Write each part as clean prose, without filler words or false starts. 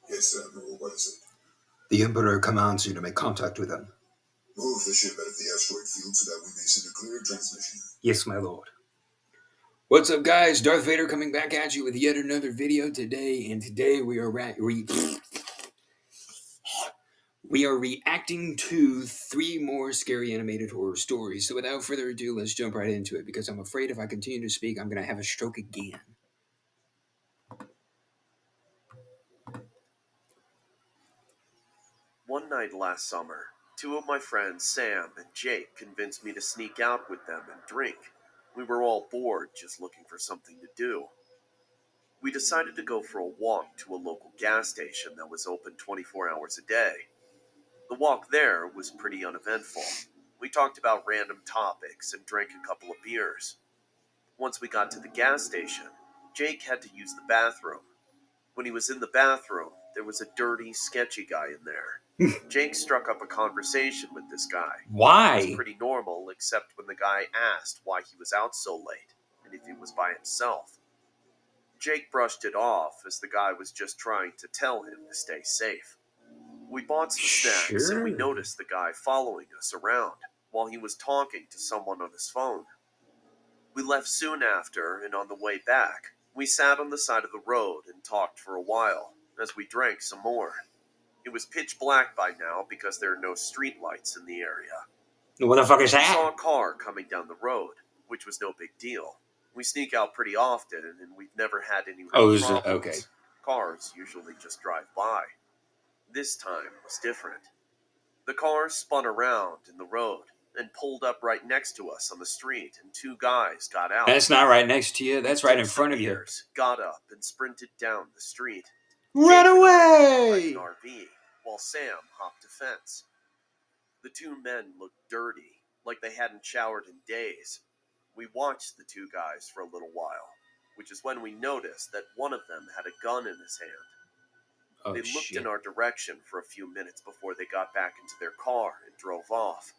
Yes, Admiral, what is it? The Emperor commands you to make contact with him. Move the ship out of the asteroid field so that we may send a clear transmission. Yes, my lord. What's up, guys? Darth Vader coming back at you with yet another video today, and today we are we are reacting to 3 more scary animated horror stories. So without further ado, let's jump right into it, because I'm afraid if I continue to speak, I'm going to have a stroke again. One night last summer, 2 of my friends, Sam and Jake, convinced me to sneak out with them and drink. We were all bored, just looking for something to do. We decided to go for a walk to a local gas station that was open 24 hours a day. The walk there was pretty uneventful. We talked about random topics and drank a couple of beers. Once we got to the gas station, Jake had to use the bathroom. When he was in the bathroom, there was a dirty, sketchy guy in there. Jake struck up a conversation with this guy. Why? It was pretty normal, except when the guy asked why he was out so late, and if he was by himself. Jake brushed it off, as the guy was just trying to tell him to stay safe. We bought some snacks, and we noticed the guy following us around, while he was talking to someone on his phone. We left soon after, and on the way back, we sat on the side of the road and talked for a while, as we drank some more. It was pitch black by now because there are no street lights in the area. What the fuck is We saw that? a car coming down the road, which was no big deal. We sneak out pretty often, and we've never had any real problems. Okay. Cars usually just drive by. This time was different. The car spun around in the road and pulled up right next to us on the street, and 2 guys got out. That's not right next to you. That's right in front of you. Got up and sprinted down the street. Run away! An RV, while Sam hopped a fence. The 2 men looked dirty, like they hadn't showered in days. We watched the 2 guys for a little while, which is when we noticed that one of them had a gun in his hand. They looked in our direction for a few minutes before they got back into their car and drove off.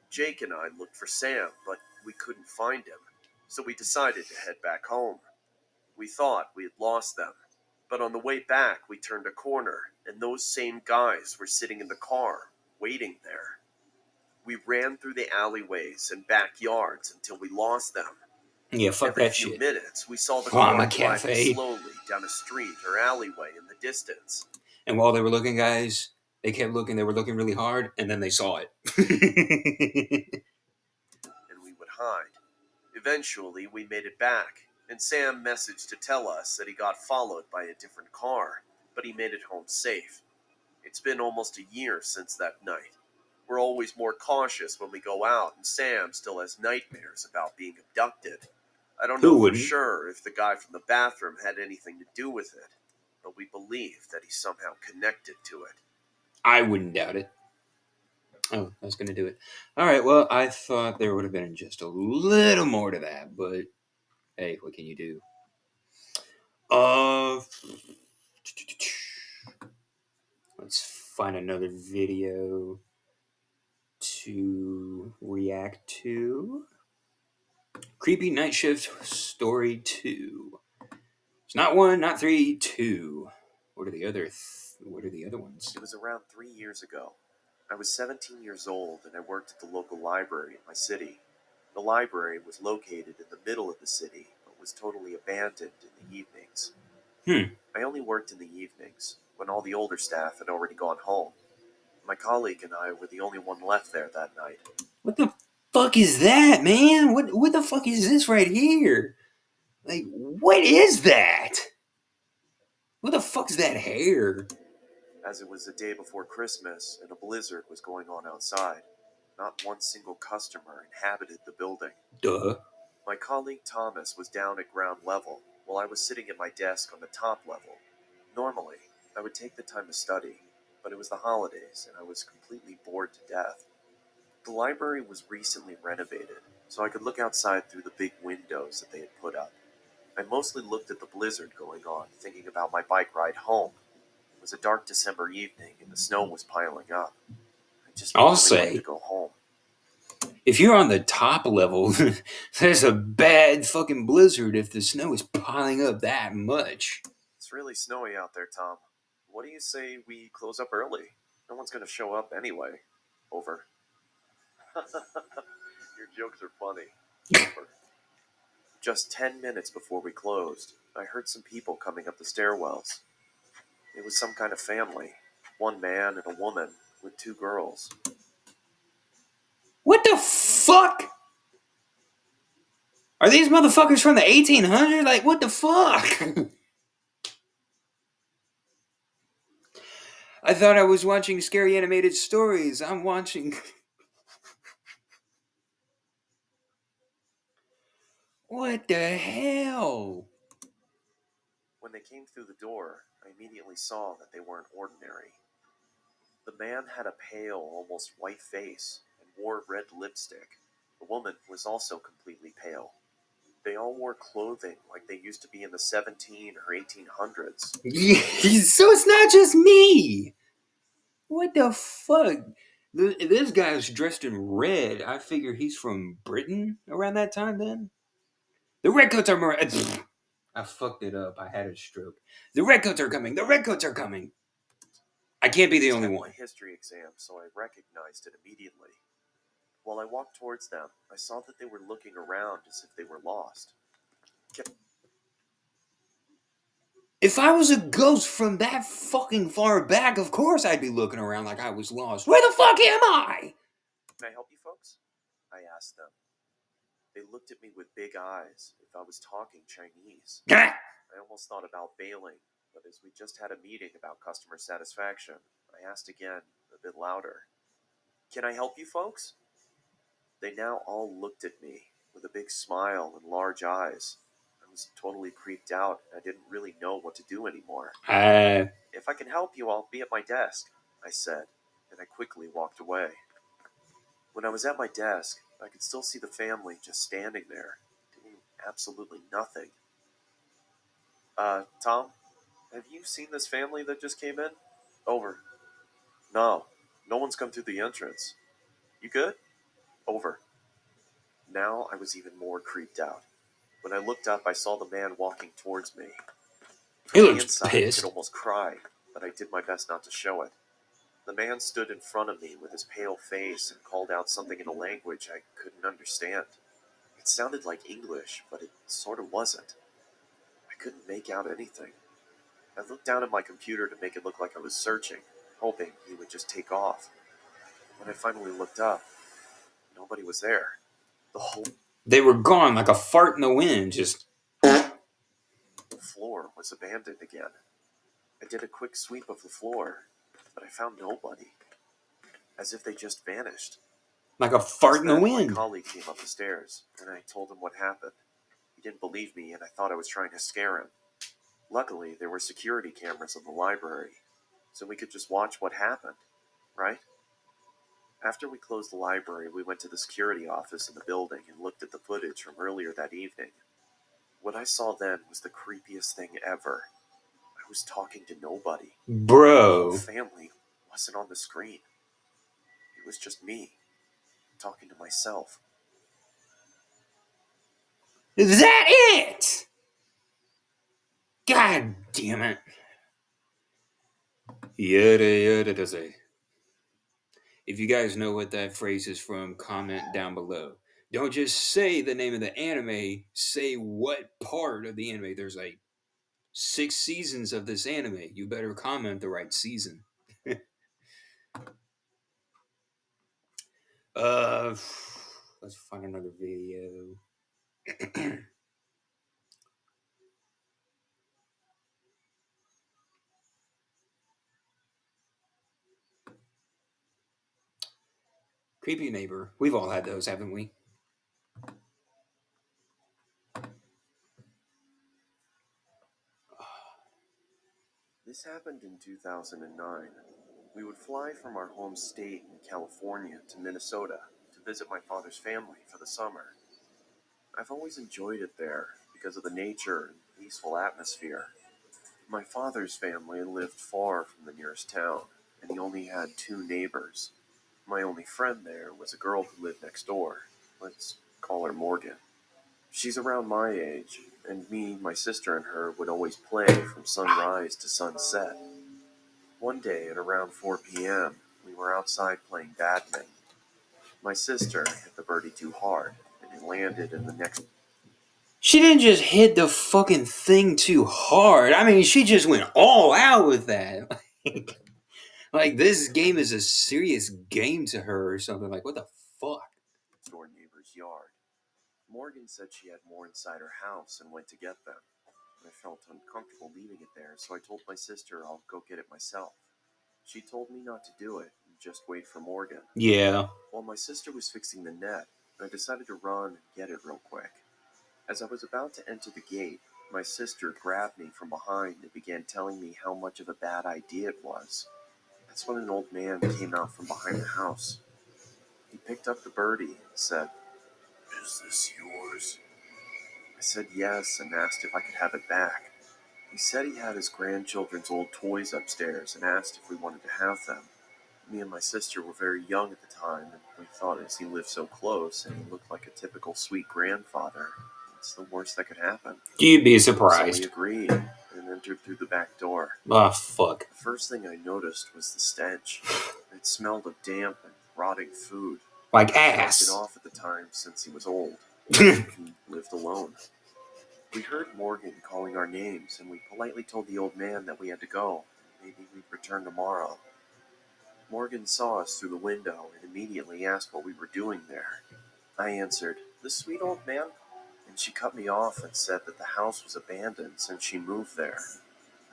Jake and I looked for Sam, but we couldn't find him, so we decided to head back home. We thought we had lost them, but on the way back we turned a corner, and those same guys were sitting in the car, waiting there. We ran through the alleyways and backyards until we lost them. Yeah, fuck Every that few shit. minutes, we saw the car driving Cafe. slowly down a street or alleyway in the distance. And while they were looking, guys, they kept looking. They were looking really hard, and then they saw it. And we would hide. Eventually, we made it back, and Sam messaged to tell us that he got followed by a different car, but he made it home safe. It's been almost a year since that night. We're always more cautious when we go out, and Sam still has nightmares about being abducted. I don't know for sure if the guy from the bathroom had anything to do with it, but we believe that he's somehow connected to it. I wouldn't doubt it. Oh, I was going to do it. All right, well, I thought there would have been just a little more to that, but hey, what can you do? Let's find another video to react to. Creepy Night Shift Story 2. It's not 1, not 3, 2. What are the other ones? It was around 3 years ago. I was 17 years old, and I worked at the local library in my city. The library was located in the middle of the city, but was totally abandoned in the evenings. I only worked in the evenings, when all the older staff had already gone home. My colleague and I were the only one left there that night. What the fuck is that, man? What the fuck is this right here? Like, what is that? What the fuck is that hair? As it was the day before Christmas, and a blizzard was going on outside, not one single customer inhabited the building. Duh. My colleague Thomas was down at ground level, while I was sitting at my desk on the top level. Normally, I would take the time to study, but it was the holidays, and I was completely bored to death. The library was recently renovated, so I could look outside through the big windows that they had put up. I mostly looked at the blizzard going on, thinking about my bike ride home. It was a dark December evening, and the snow was piling up. I just wanted to go home. If you're on the top level, there's a bad fucking blizzard if the snow is piling up that much. It's really snowy out there, Tom. What do you say we close up early? No one's going to show up anyway. Over. Your jokes are funny. Over. Just 10 minutes before we closed, I heard some people coming up the stairwells. It was some kind of family. One man and a woman with two girls. What the fuck? Are these motherfuckers from the 1800s? Like, what the fuck? I thought I was watching scary animated stories. I'm watching... What the hell? When they came through the door, I immediately saw that they weren't ordinary. The man had a pale, almost white face and wore red lipstick. The woman was also completely pale. They all wore clothing like they used to be in the 17 or 1800s. So it's not just me. What the fuck? This guy's dressed in red. I figure he's from Britain around that time then. The redcoats are... I fucked it up. I had a stroke. The redcoats are coming. The redcoats are coming. I can't be the only one. My history exam, so I recognized it immediately. While I walked towards them, I saw that they were looking around as if they were lost. If I was a ghost from that fucking far back, of course I'd be looking around like I was lost. Where the fuck am I? Can I help you folks? I asked them. They looked at me with big eyes, if I was talking Chinese. I almost thought about bailing, but as we just had a meeting about customer satisfaction, I asked again, a bit louder. Can I help you folks? They now all looked at me with a big smile and large eyes. I was totally creeped out, and I didn't really know what to do anymore. If I can help you, I'll be at my desk, I said, and I quickly walked away. When I was at my desk, I could still see the family just standing there, doing absolutely nothing. Tom, have you seen this family that just came in? Over. No, no one's come through the entrance. You good? Over. Now I was even more creeped out. When I looked up, I saw the man walking towards me. He From the looks inside, pissed. I could almost cry, but I did my best not to show it. The man stood in front of me with his pale face and called out something in a language I couldn't understand. It sounded like English, but it sort of wasn't. I couldn't make out anything. I looked down at my computer to make it look like I was searching, hoping he would just take off. When I finally looked up, nobody was there. The whole They were gone like a fart in the wind, just... floor was abandoned again. I did a quick sweep of the floor, but I found nobody. As if they just vanished. Like a fart in the My wind. colleague came up the stairs, and I told him what happened. He didn't believe me, and I thought I was trying to scare him. Luckily, there were security cameras in the library, so we could just watch what happened, right? After we closed the library, we went to the security office in the building and looked at the footage from earlier that evening. What I saw then was the creepiest thing ever. I was talking to nobody. Bro. The whole family wasn't on the screen. It was just me, talking to myself. Is that it? God damn it. Yada yada does it. If you guys know what that phrase is from, comment down below. Don't just say the name of the anime, say what part of the anime. There's like 6 seasons of this anime. You better comment the right season. Let's find another video. Creepy neighbor. We've all had those, haven't we? This happened in 2009. We would fly from our home state in California to Minnesota to visit my father's family for the summer. I've always enjoyed it there because of the nature and peaceful atmosphere. My father's family lived far from the nearest town, and he only had 2 neighbors. My only friend there was a girl who lived next door. Let's call her Morgan. She's around my age, and me, my sister, and her would always play from sunrise to sunset. One day at around 4 p.m., we were outside playing badminton. My sister hit the birdie too hard, and it landed in the next. She didn't just hit the fucking thing too hard. I mean, she just went all out with that. Like this game is a serious game to her or something. Like, what the fuck? Door neighbor's yard. Morgan said she had more inside her house and went to get them. I felt uncomfortable leaving it there, so I told my sister I'll go get it myself. She told me not to do it and just wait for Morgan. Yeah. While my sister was fixing the net, I decided to run and get it real quick. As I was about to enter the gate, my sister grabbed me from behind and began telling me how much of a bad idea it was. That's when an old man came out from behind the house. He picked up the birdie and said, "Is this yours?" I said yes and asked if I could have it back. He said he had his grandchildren's old toys upstairs and asked if we wanted to have them. Me and my sister were very young at the time, and we thought as he lived so close and he looked like a typical sweet grandfather, it's the worst that could happen. You'd be So we surprised. agreed and entered through the back door. Ah, fuck. The first thing I noticed was the stench. It smelled of damp and rotting food. Like I shrugged it ass. off at the time since he was old and lived alone. We heard Morgan calling our names, and we politely told the old man that we had to go. Maybe we'd return tomorrow. Morgan saw us through the window and immediately asked what we were doing there. I answered, "The sweet old man," and she cut me off and said that the house was abandoned since she moved there.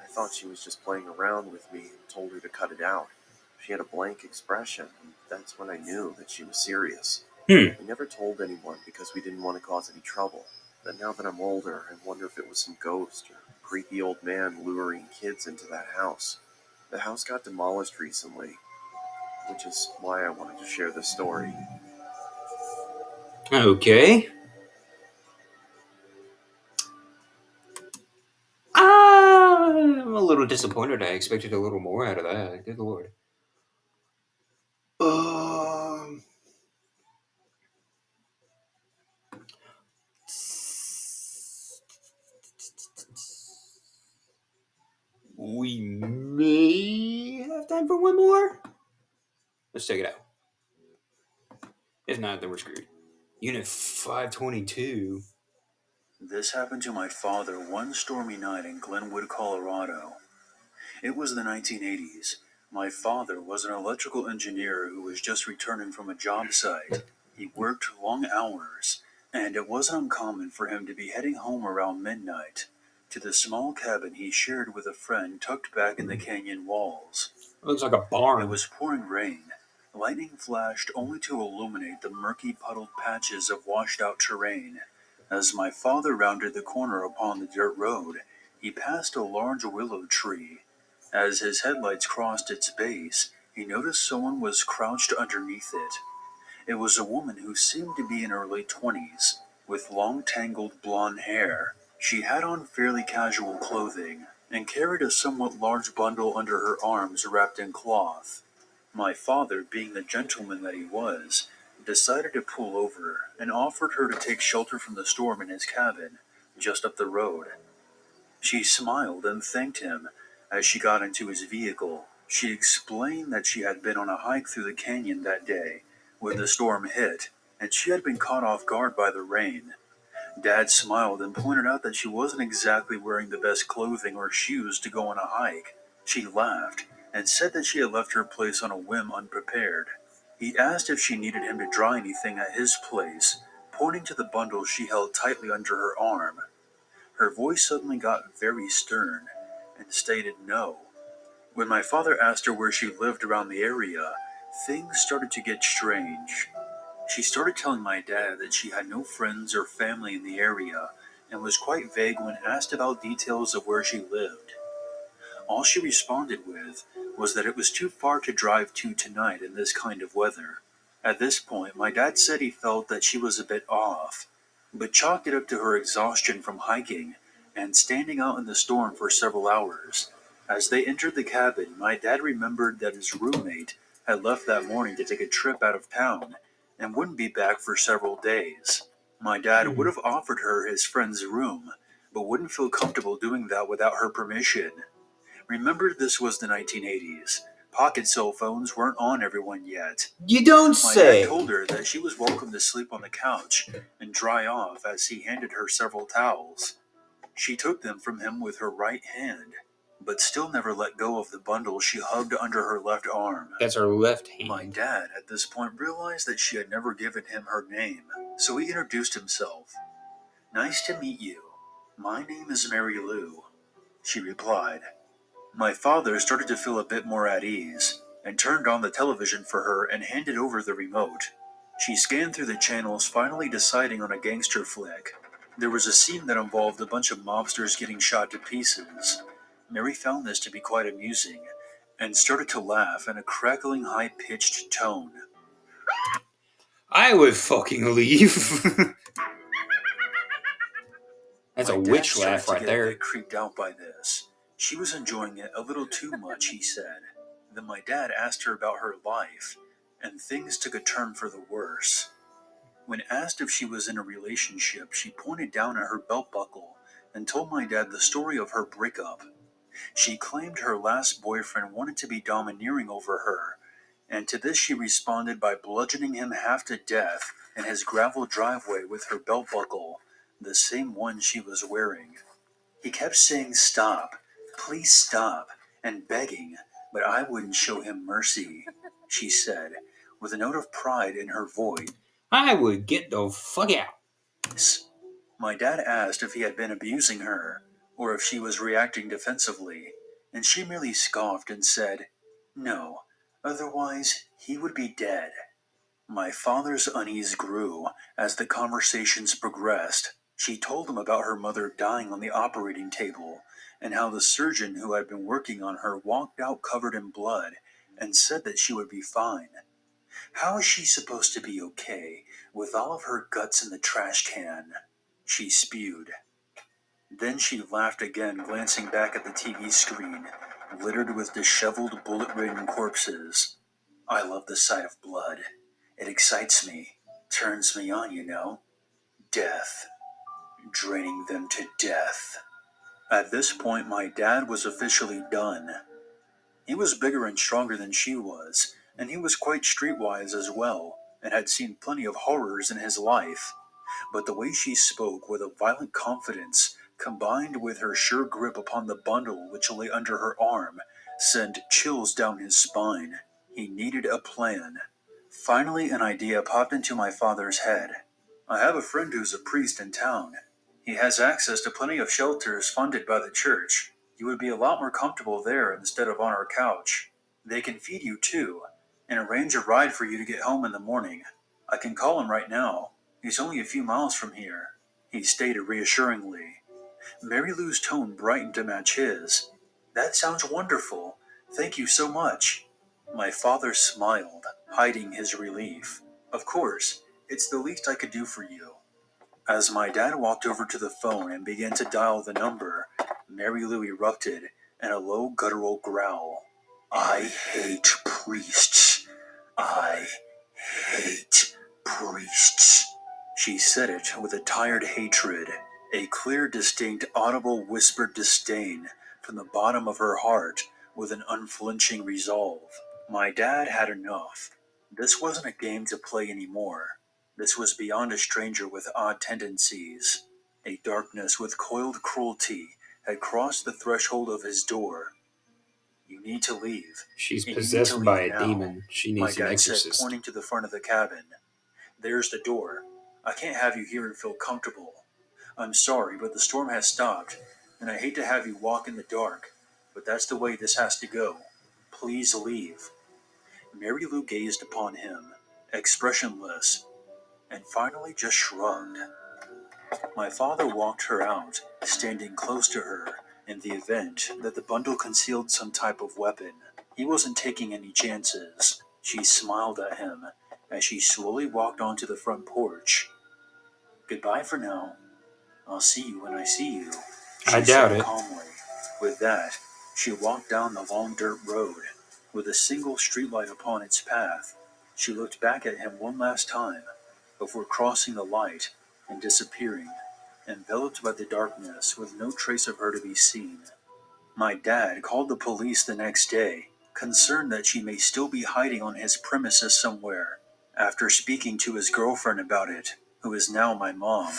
I thought she was just playing around with me and told her to cut it out. She had a blank expression, and that's when I knew that she was serious. We never told anyone because we didn't want to cause any trouble. But now that I'm older, I wonder if it was some ghost or creepy old man luring kids into that house. The house got demolished recently, which is why I wanted to share this story. Okay. I'm a little disappointed. I expected a little more out of that. Good lord. Um, we may have time for one more. Let's check it out. If not, then we're screwed. Unit 522. This happened to my father one stormy night in Glenwood, Colorado. It was the 1980s. My father was an electrical engineer who was just returning from a job site. He worked long hours, and it wasn't uncommon for him to be heading home around midnight to the small cabin he shared with a friend tucked back in the canyon walls. It looks like a barn. It was pouring rain. Lightning flashed only to illuminate the murky puddled patches of washed-out terrain. As my father rounded the corner upon the dirt road, he passed a large willow tree. As his headlights crossed its base, he noticed someone was crouched underneath it. It was a woman who seemed to be in her late 20s, with long tangled blonde hair. She had on fairly casual clothing, and carried a somewhat large bundle under her arms wrapped in cloth. My father, being the gentleman that he was, decided to pull over and offered her to take shelter from the storm in his cabin, just up the road. She smiled and thanked him. As she got into his vehicle, she explained that she had been on a hike through the canyon that day when the storm hit, and she had been caught off guard by the rain. Dad smiled and pointed out that she wasn't exactly wearing the best clothing or shoes to go on a hike. She laughed and said that she had left her place on a whim unprepared. He asked if she needed him to dry anything at his place, pointing to the bundle she held tightly under her arm. Her voice suddenly got very stern and stated no. When my father asked her where she lived around the area, things started to get strange. She started telling my dad that she had no friends or family in the area and was quite vague when asked about details of where she lived. All she responded with was that it was too far to drive to tonight in this kind of weather. At this point, my dad said he felt that she was a bit off, but chalked it up to her exhaustion from hiking and standing out in the storm for several hours. As they entered the cabin, my dad remembered that his roommate had left that morning to take a trip out of town and wouldn't be back for several days. My dad would have offered her his friend's room, but wouldn't feel comfortable doing that without her permission. Remember, this was the 1980s. Pocket cell phones weren't on everyone yet. You don't My dad say. told her that she was welcome to sleep on the couch and dry off as he handed her several towels. She took them from him with her right hand, but still never let go of the bundle she hugged under her left arm. That's her left My hand. dad, at this point, realized that she had never given him her name, so he introduced himself. "Nice to meet you. My name is Mary Lou," she replied. My father started to feel a bit more at ease, and turned on the television for her and handed over the remote. She scanned through the channels, finally deciding on a gangster flick. There was a scene that involved a bunch of mobsters getting shot to pieces. Mary found this to be quite amusing, and started to laugh in a crackling, high-pitched tone. I would fucking leave. That's My a dad witch started laugh to right get a there. bit creeped out by this. She was enjoying it a little too much, he said. Then my dad asked her about her life, and things took a turn for the worse. When asked if she was in a relationship, she pointed down at her belt buckle and told my dad the story of her breakup. She claimed her last boyfriend wanted to be domineering over her, and to this she responded by bludgeoning him half to death in his gravel driveway with her belt buckle, the same one she was wearing. He kept saying stop, please stop, and begging, but I wouldn't show him mercy, she said, with a note of pride in her voice. I would get the fuck out. My dad asked if he had been abusing her, or if she was reacting defensively, and she merely scoffed and said, "No, otherwise he would be dead." My father's unease grew as the conversations progressed. She told him about her mother dying on the operating table, and how the surgeon who had been working on her walked out covered in blood and said that she would be fine. How is she supposed to be okay with all of her guts in the trash can? She spewed. Then she laughed again, glancing back at the TV screen, littered with disheveled, bullet-ridden corpses. "I love the sight of blood. It excites me, turns me on, you know. Death. Draining them to death." At this point, my dad was officially done. He was bigger and stronger than she was, and he was quite streetwise as well, and had seen plenty of horrors in his life. But the way she spoke with a violent confidence, combined with her sure grip upon the bundle which lay under her arm, sent chills down his spine. He needed a plan. Finally, an idea popped into my father's head. "I have a friend who's a priest in town. He has access to plenty of shelters funded by the church. You would be a lot more comfortable there instead of on our couch. They can feed you too, and arrange a ride for you to get home in the morning. I can call him right now. He's only a few miles from here," he stated reassuringly. Mary Lou's tone brightened to match his. "That sounds wonderful. Thank you so much." My father smiled, hiding his relief. "Of course, it's the least I could do for you." As my dad walked over to the phone and began to dial the number, Mary Lou erupted in a low guttural growl. "I hate priests. I hate priests." She said it with a tired hatred, a clear, distinct, audible, whispered disdain from the bottom of her heart, with an unflinching resolve. My dad had enough. This wasn't a game to play anymore. This was beyond a stranger with odd tendencies. A darkness with coiled cruelty had crossed the threshold of his door. "You need to leave. She's And you need to possessed by leave a now," demon. She my needs an dad said, exorcist. pointing to the front of the cabin. "There's the door. I can't have you here and feel comfortable. I'm sorry, but the storm has stopped, and I hate to have you walk in the dark, but that's the way this has to go. Please leave." Mary Lou gazed upon him, expressionless, and finally just shrugged. My father walked her out, standing close to her, in the event that the bundle concealed some type of weapon. He wasn't taking any chances. She smiled at him as she slowly walked onto the front porch. "Goodbye for now. I'll see you when I see you," I she doubt said it. calmly. With that, she walked down the long dirt road, with a single streetlight upon its path. She looked back at him one last time, before crossing the light and disappearing, enveloped by the darkness with no trace of her to be seen. My dad called the police the next day, concerned that she may still be hiding on his premises somewhere. After speaking to his girlfriend about it, who is now my mom,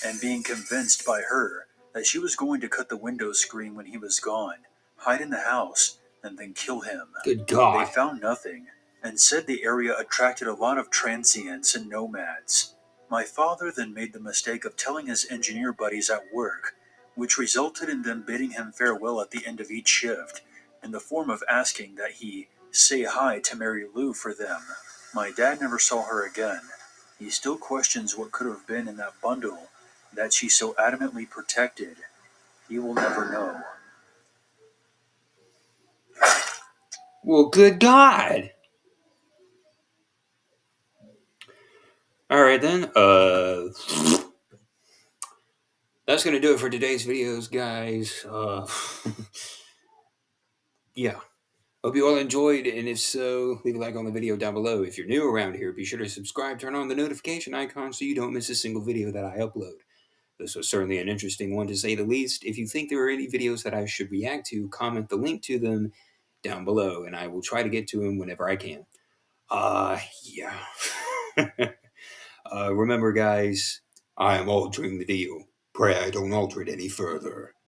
and being convinced by her that she was going to cut the window screen when he was gone, hide in the house, and then kill him, Good they God. found nothing and said the area attracted a lot of transients and nomads. My father then made the mistake of telling his engineer buddies at work, which resulted in them bidding him farewell at the end of each shift, in the form of asking that he say hi to Mary Lou for them. My dad never saw her again. He still questions what could have been in that bundle that she so adamantly protected. He will never know. Well, good God. All right, then. That's going to do it for today's videos, guys. Yeah. Hope you all enjoyed, and if so, leave a like on the video down below. If you're new around here, be sure to subscribe, turn on the notification icon so you don't miss a single video that I upload. This was certainly an interesting one, to say the least. If you think there are any videos that I should react to, comment the link to them down below, and I will try to get to them whenever I can. Yeah. Remember, guys, I am altering the deal. Pray I don't alter it any further.